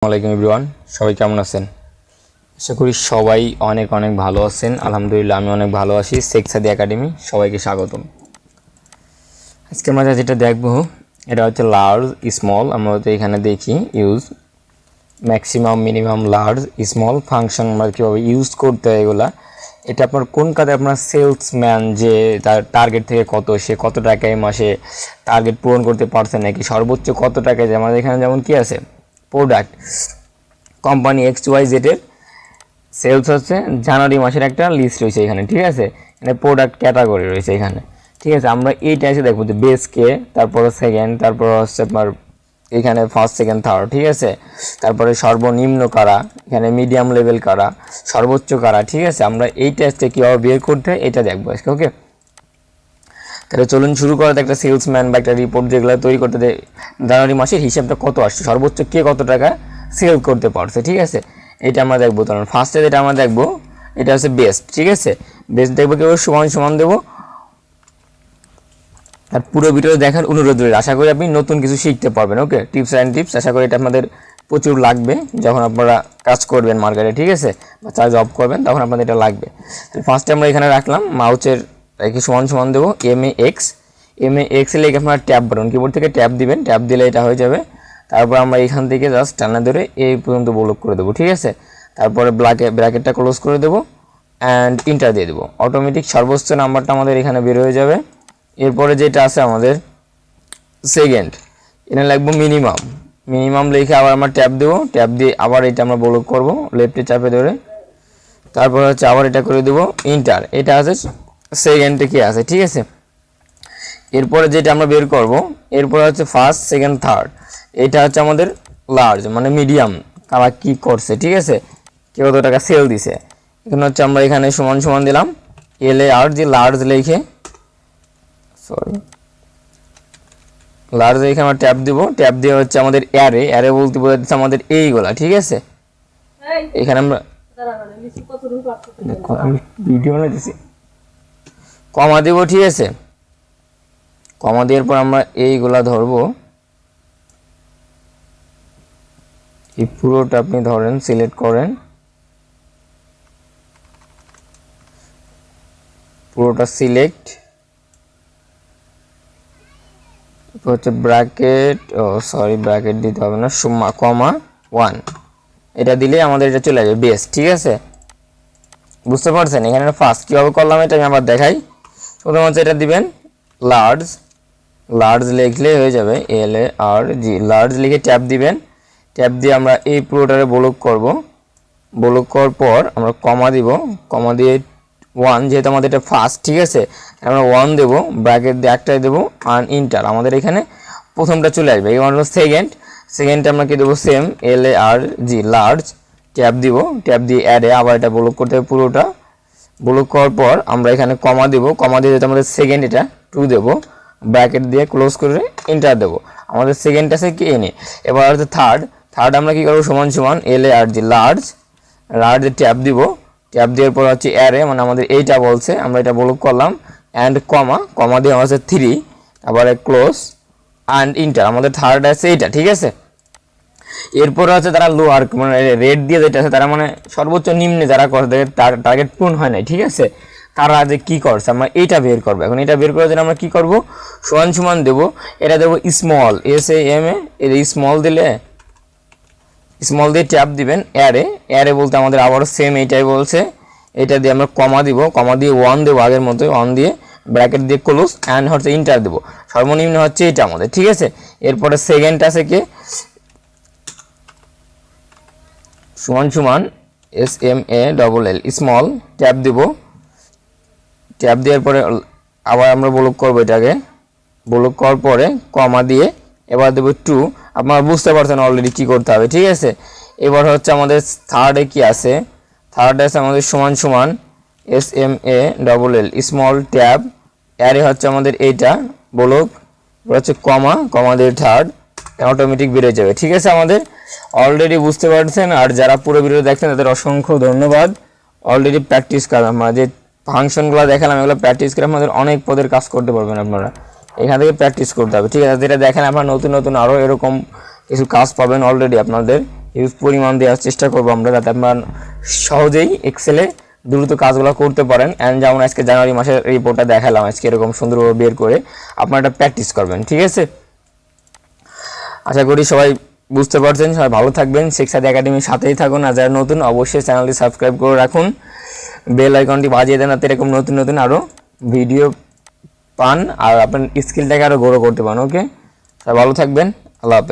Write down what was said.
আসসালামু এভরিওয়ান, সবাই কেমন আছেন? আশা করি সবাই অনেক অনেক ভালো আছেন। আলহামদুলিল্লাহ আমি অনেক ভালো আছি। সেখসাদি একাডেমি, সবাইকে স্বাগতম। আজকে আমরা যেটা দেখব এটা হচ্ছে লার্জ স্মল। আমরা তো এখানে দেখি use maximum, minimum, large, small function আমরা কীভাবে ইউজ করতে হয় এগুলা। এটা আপনার কোন কাজে আপনার সেলসম্যান যে তার টার্গেট থেকে কত, সে কত টাকায় মাসে টার্গেট পূরণ করতে পারছে নাকি, সর্বোচ্চ কত টাকায়। আমাদের এখানে যেমন কি আছে, প্রোডাক্ট কোম্পানি XYZ এর সেলস হচ্ছে জানুয়ারি মাসের একটা লিস্ট রয়েছে এখানে, ঠিক আছে। এখানে প্রোডাক্ট ক্যাটাগরি রয়েছে এখানে, ঠিক আছে। আমরা এইটা এসে দেখবো যে বেস কে, তারপর সেকেন্ড, তারপর হচ্ছে আপনার এখানে ফার্স্ট, সেকেন্ড, থার্ড, ঠিক আছে। তারপরে সর্বনিম্ন কারা, এখানে মিডিয়াম লেভেল কারা, সর্বোচ্চ কারা, ঠিক আছে। আমরা এই টেস্টে কীভাবে বের করতে হয় এটা দেখবো আজকে, ওকে। তাহলে চলুন শুরু করা। একটা সেলসম্যান বা একটা রিপোর্ট যেগুলো তৈরি করতে দেয়, জানুয়ারি মাসের হিসাবটা কত আসছে, সর্বোচ্চ কে কত টাকা সেল করতে পারছে, ঠিক আছে। এটা আমরা দেখবো। তখন ফার্স্টে যেটা আমরা দেখবো এটা হচ্ছে বেস্ট, ঠিক আছে। বেস্ট দেখবো কেউ সমান সমান দেবো। আর পুরো ভিডিও দেখার অনুরোধ রইল। আশা করি আপনি নতুন কিছু শিখতে পারবেন, ওকে। টিপস অ্যান্ড টিপস আশা করি এটা আপনাদের প্রচুর লাগবে যখন আপনারা কাজ করবেন মার্কেটে, ঠিক আছে, বা চা জব করবেন, তখন আপনাদের এটা লাগবে। ফার্স্টে আমরা এখানে রাখলাম মাউচের কি সমান সমান দেবো MAX লিখে আপনারা ট্যাব বাটন, কিবোর্ড থেকে ট্যাব দিবেন, ট্যাব দিলে এটা হয়ে যাবে। তারপর আমরা এখান থেকে জাস্ট টানা ধরে এই পর্যন্ত ব্লক করে দেবো, ঠিক আছে। তারপরে ব্র্যাকেটটা ক্লোজ করে দেবো অ্যান্ড ইন্টার দিয়ে দেবো। অটোমেটিক সর্বোচ্চ নাম্বারটা আমাদের এখানে বের হয়ে যাবে। এরপরে যেটা আছে আমাদের সেকেন্ড, এখানে লিখবো মিনিমাম লিখে আবার আমরা ট্যাব দেবো, ট্যাব দিয়ে আবার এটা আমরা ব্লক করবো লেফটে চাপে ধরে। তারপর হচ্ছে আবার এটা করে দেবো ইন্টার। এটা আছে সেকেন্ডে কি আছে, ঠিক আছে। এরপরে যেটা আমরা বের করব, এরপরে হচ্ছে ফার্স্ট, সেকেন্ড, থার্ড। এটা হচ্ছে আমাদের লার্জ মানে মিডিয়াম, কারা কি করছে, ঠিক আছে, কে কত টাকা সেল দিছে। এখানে হচ্ছে আমরা এখানে সমান সমান দিলাম LAR, যে লার্জ লিখে, লার্জ লিখে আমরা ট্যাব দিব। ট্যাব দিয়ে হচ্ছে আমাদের অ্যারে বলতে বোঝাচ্ছে আমাদের এইগুলা, ঠিক আছে। এখানে আমরা ভিডিও বানাইতেছি, কমা দিব, ঠিক আছে। কমা দেওয়ার পর আমরা এইগুলা ধরবো, এই পুরোটা আপনি ধরেন, সিলেক্ট করেন, পুরোটা সিলেক্ট হচ্ছে ব্র্যাকেট, ব্র্যাকেট দিতে হবে না, কমা 1, এটা দিলে আমাদের এটা চলে যাবে বেস, ঠিক আছে। বুঝতে পারছেন? এখানে ফার্স্ট কীভাবে করলাম এটা আমি আবার দেখাই। প্রথমত এটা দিবেন লার্জ লিখলে হয়ে যাবে LARG, লার্জ লিখে ট্যাব দিবেন। ট্যাব দিয়ে আমরা এই পুরোটারে ব্লক করব। ব্লক করার পর আমরা কমা দিব, কমা দিয়ে 1, যেহেতু আমাদের এটা ফার্স্ট, ঠিক আছে, আমরা 1 দেবো, ব্র্যাকেট দিয়ে একটাই দেবো আর ইন্টার। আমাদের এখানে প্রথমটা চলে আসবে। এবার হলো সেকেন্ডটা আমরা কি দেবো, সেম LARG, লার্জ, ট্যাব দিব, ট্যাব দিয়ে অ্যাডে আবার এটা ব্লক করতে হবে পুরোটা। ব্লক করার পর আমরা এখানে কমা দিব, কমা দিয়ে যেহেতু আমাদের সেকেন্ড, এটা 2 দেবো, ব্র্যাকেট দিয়ে ক্লোজ করে ইন্টার দেবো। আমাদের সেকেন্ড আছে কি এনে। এবার হচ্ছে থার্ড আমরা কি করবো, সমান সমান LARG, লার্জ ট্যাব দিব, ট্যাব দেওয়ার পর হচ্ছে অ্যারে, মানে আমাদের এইটা বলছে, আমরা এটা ব্লক করলাম অ্যান্ড কমা দিয়ে হচ্ছে 3, আবার ক্লোজ অ্যান্ড ইন্টার। আমাদের থার্ড আছে এইটা, ঠিক আছে। এরপরে হচ্ছে তারা লোয়ার মানে রেড দিয়ে যেটা আছে, তারা মানে সর্বোচ্চ নিম্নে যারা করে তার টার্গেট পূরণ হয় নাই, ঠিক আছে, তারা যে কী করছে আমরা এইটা বের করবো। এখন এটা বের করার জন্য আমরা কী করবো, সমান সমান দেবো, এটা দেবো স্মল SAMA, এটা স্মল দিয়ে ট্যাব দিবেন অ্যারে বলতে আমাদের আবারও সেম এইটাই বলছে। এটা দিয়ে আমরা কমা দিব, কমা দিয়ে 1 দেবো, আগের মতো 1 দিয়ে ব্র্যাকেট দিয়ে ক্লোজ অ্যান্ড হচ্ছে ইন্টার দেবো। সর্বনিম্ন হচ্ছে এটা আমাদের, ঠিক আছে। এরপরে সেকেন্ড আছে কি সমান সমান SMALL, স্মল, ট্যাব দিব, ট্যাব দেওয়ার পরে আবার আমরা ব্লক করবো, এটাকে ব্লক করার পরে কমা দিয়ে এবার দেবো 2। আপনারা বুঝতে পারছেন অলরেডি কী করতে হবে, ঠিক আছে। এবার হচ্ছে আমাদের থার্ডে কি আছে, থার্ডে আছে আমাদের সমান সমান SMALL, স্মল, ট্যাব অ্যারে হচ্ছে আমাদের এইটা ব্লক, হচ্ছে কমা দিয়ে থার্ড, অটোমেটিক বেড়ে যাবে, ঠিক আছে। আমাদের অলরেডি বুঝতে পারছেন। আর যারা পুরো ভিডিও দেখছেন তাদের অসংখ্য ধন্যবাদ। অলরেডি প্র্যাকটিস করা, আমরা যে ফাংশনগুলো দেখালাম এগুলো প্র্যাকটিস করে আমাদের অনেক পদের কাজ করতে পারবেন আপনারা। এখান থেকে প্র্যাকটিস করতে হবে, ঠিক আছে। যেটা দেখেন আপনারা নতুন নতুন আরও এরকম কিছু কাজ পাবেন অলরেডি আপনাদের হিউজ পরিমাণ দেওয়ার চেষ্টা করবো আমরা, যাতে আপনার সহজেই এক্সেলে দ্রুত কাজগুলো করতে পারেন। অ্যান্ড যেমন আজকে জানুয়ারি মাসের রিপোর্টটা দেখালাম আজকে এরকম সুন্দরভাবে বের করে আপনারা এটা প্র্যাকটিস করবেন, ঠিক আছে? আশা করি সবাই বুঝতে পারছেন। সবাই ভালো থাকবেন, শেখসাদি একাডেমির সাথেই থাকুন। আর যারা নতুন অবশ্যই চ্যানেলটি সাবস্ক্রাইব করে রাখুন, বেল আইকনটি বাজিয়ে দেন, যাতে এরকম নতুন নতুন আরও ভিডিও পান আর আপনার স্কিলটাকে আরও গ্রো করতে পারেন। ওকে, সবাই ভালো থাকবেন, আল্লাহ হাফেজ।